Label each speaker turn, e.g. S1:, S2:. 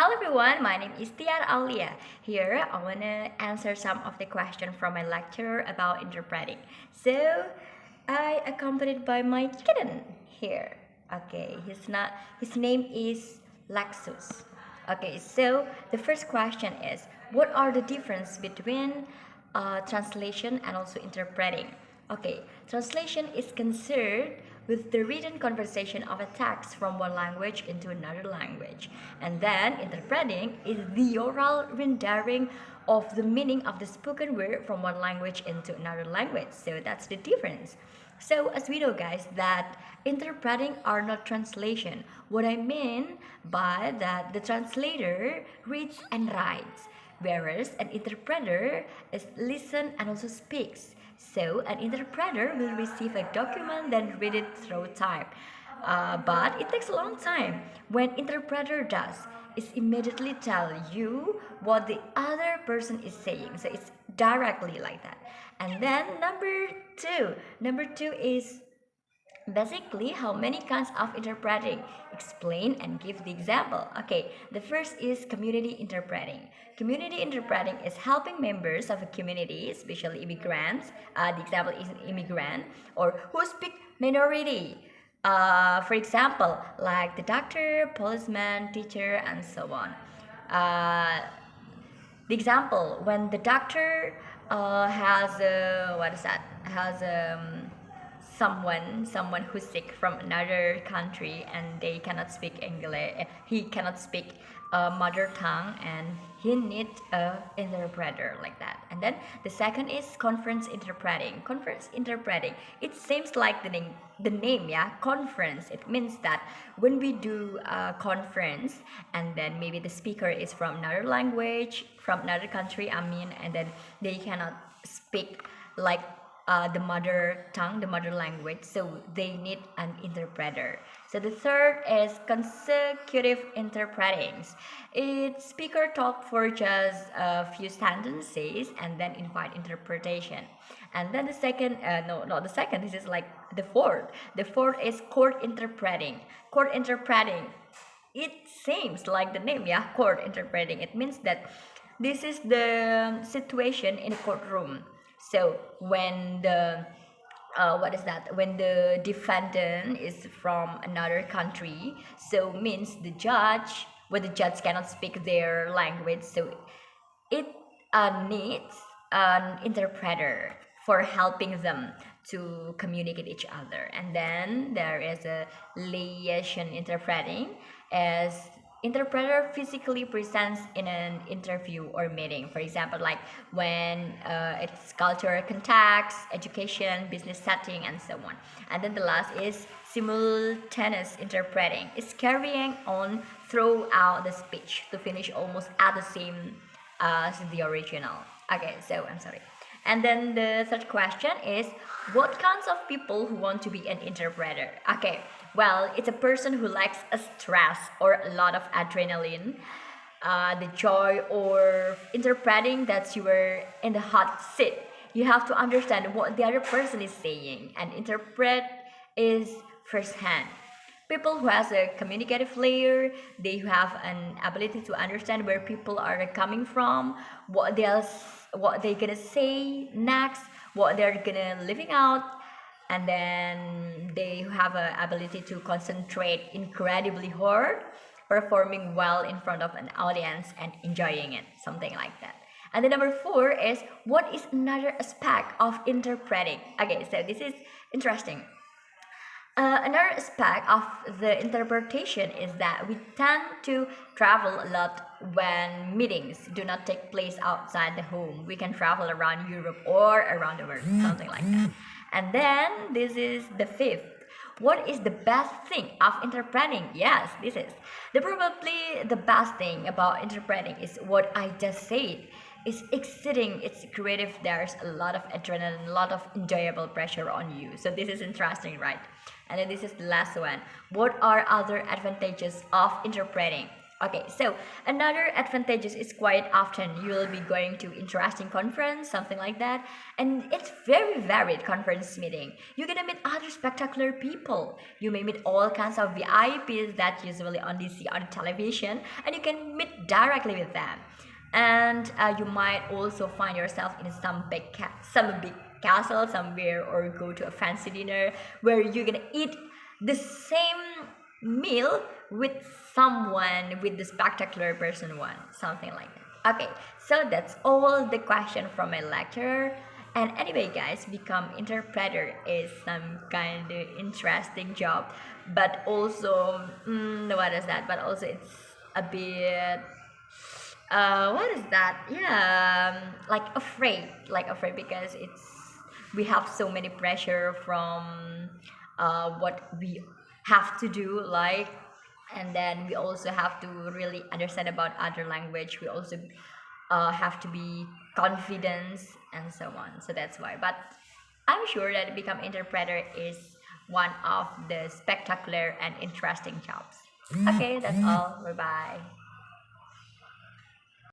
S1: Hello everyone, my name is Tiar Alia. Here I want to answer some of the questions from my lecturer about interpreting. So I accompanied by my kitten here. Okay, his name is Lexus. Okay, so the first question is what are the difference between translation and also interpreting? Okay, translation is concerned with the written conversation of a text from one language into another language. And then interpreting is the oral rendering of the meaning of the spoken word from one language into another language. So that's the difference. So as we know guys that interpreting are not translation. What I mean by that the translator reads and writes, whereas an interpreter is listen and also speaks. So an interpreter will receive a document then read it through type. But it takes a long time. When interpreter does is immediately tell you what the other person is saying. So it's directly like that. And then number two is basically how many kinds of interpreting. Explain and give the example. Okay, the first is community interpreting. Community interpreting is helping members of a community, especially immigrants. The example is an immigrant or who speak minority. For example, like the doctor, policeman, teacher, and so on. The example when the doctor has what is that has someone who's sick from another country and they cannot speak English, he cannot speak mother tongue and he needs a interpreter like that. And then the second is conference interpreting. It seems like the name, yeah, conference. It means that when we do a conference and then maybe the speaker is from another language, from another country, and then they cannot speak like the mother tongue, the mother language, so they need an interpreter. So the third is consecutive interpreting. It's speaker talk for just a few sentences and then invite interpretation. And then the second, no, not the second. This is like the fourth. The fourth is court interpreting. Court interpreting. It seems like the name, yeah, court interpreting. It means that this is the situation in a courtroom. So when the what is that? When the defendant is from another country, so means the judge, when the judge cannot speak their language, so it needs an interpreter for helping them to communicate each other. And then there is a liaison interpreting as interpreter physically presents in an interview or meeting, for example like when it's cultural context, education, business setting, and so on. And then the last is simultaneous interpreting. It's carrying on throughout the speech to finish almost at the same as the original. Okay, so I'm sorry. And then the third question is what kinds of people who want to be an interpreter? Okay, well, it's a person who lacks a stress or a lot of adrenaline, the joy or interpreting that you were in the hot seat. You have to understand what the other person is saying and interpret is firsthand. People who has a communicative layer, they have an ability to understand where people are coming from, what they're gonna say next, what they're gonna living out, and then they have an ability to concentrate incredibly hard, performing well in front of an audience and enjoying it, something like that. And then number four is what is another aspect of interpreting? Okay, so this is interesting. Another aspect of the interpretation is that we tend to travel a lot when meetings do not take place outside the home. We can travel around Europe or around the world, something like that. And then this is the fifth. What is the best thing of interpreting? Yes, this is. Probably the best thing about interpreting is what I just said. It's exciting, it's creative, there's a lot of adrenaline, a lot of enjoyable pressure on you. So this is interesting, right? And then this is the last one. What are other advantages of interpreting? Okay, so another advantages is quite often you will be going to interesting conference, something like that, and it's very varied conference meeting. You're gonna meet other spectacular people. You may meet all kinds of VIPs that usually only see on television, and you can meet directly with them. And you might also find yourself in some big castle somewhere, or go to a fancy dinner where you're gonna eat the same meal with someone with the spectacular person one, something like that. Okay, so that's all the question from my lecturer. And anyway, guys, become interpreter is some kind of interesting job, but also what is that? But also it's a bit what is that? Yeah, like afraid because we have so many pressure from what we have to do, like, and then we also have to really understand about other language. We also have to be confident and so on. So that's why. But I'm sure that become interpreter is one of the spectacular and interesting jobs. Okay, that's all. Bye bye.